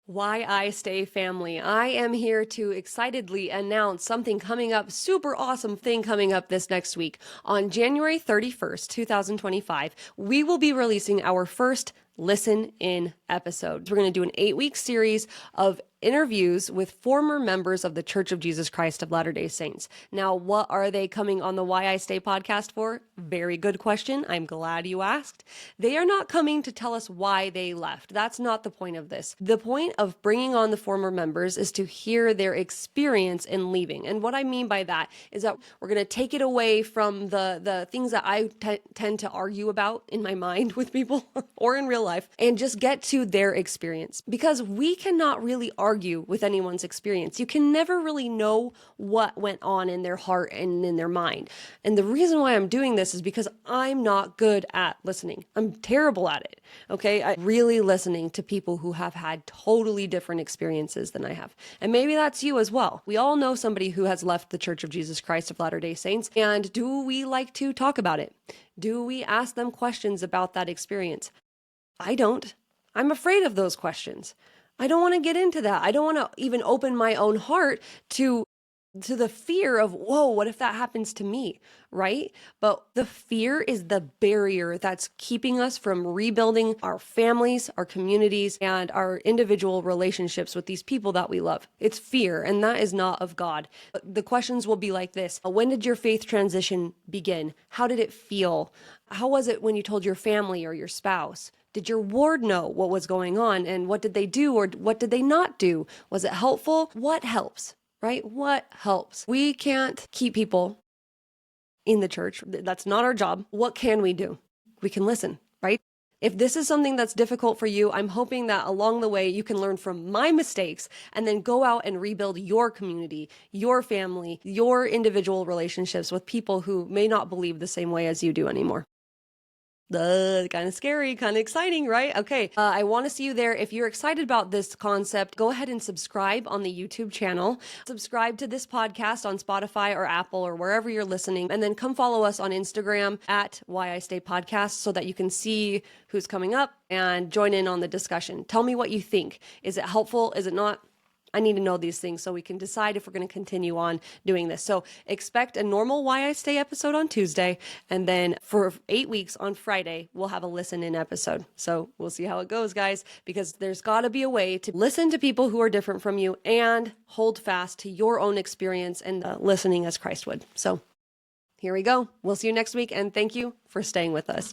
Why I Stay family. I am here to excitedly announce something coming up, super awesome thing coming up this next week. On January 31st, 2025, we will be releasing our first Listen In episode. We're going to do an 8-week series of interviews with former members of the Church of Jesus Christ of Latter-day Saints. Now, what are they coming on the Why I Stay podcast for? Very good question. I'm glad you asked. They are not coming to tell us why they left. That's not the point of this. The point of bringing on the former members is to hear their experience in leaving. And what I mean by that is that we're going to take it away from the things that I tend to argue about in my mind with people or in real life and just get to their experience, because we cannot really argue with anyone's experience. You can never really know what went on in their heart and in their mind. And the reason why I'm doing this is because I'm not good at listening. I'm terrible at it. Okay. I'm really listening to people who have had totally different experiences than I have. And maybe that's you as well. We all know somebody who has left the Church of Jesus Christ of Latter-day Saints. And do we like to talk about it? Do we ask them questions about that experience? I don't. I'm afraid of those questions. I don't want to get into that. I don't want to even open my own heart to the fear of, whoa, what if that happens to me, right? But the fear is the barrier that's keeping us from rebuilding our families, our communities, and our individual relationships with these people that we love. It's fear, and that is not of God. The questions will be like this. When did your faith transition begin? How did it feel? How was it when you told your family or your spouse? Did your ward know what was going on, and what did they do or what did they not do? Was it helpful? What helps? Right? What helps? We can't keep people in the church. That's not our job. What can we do? We can listen, right? If this is something that's difficult for you, I'm hoping that along the way you can learn from my mistakes and then go out and rebuild your community, your family, your individual relationships with people who may not believe the same way as you do anymore. Kind of scary, kind of exciting, right? Okay, I want to see you there. If you're excited about this concept, go ahead and subscribe on the YouTube channel. Subscribe to this podcast on Spotify or Apple or wherever you're listening. And then come follow us on Instagram at Why I Stay Podcast so that you can see who's coming up and join in on the discussion. Tell me what you think. Is it helpful? Is it not? I need to know these things so we can decide if we're going to continue on doing this. So expect a normal Why I Stay episode on Tuesday. And then for 8 weeks on Friday, we'll have a listen in episode. So we'll see how it goes, guys, because there's got to be a way to listen to people who are different from you and hold fast to your own experience and listening as Christ would. So here we go. We'll see you next week. And thank you for staying with us.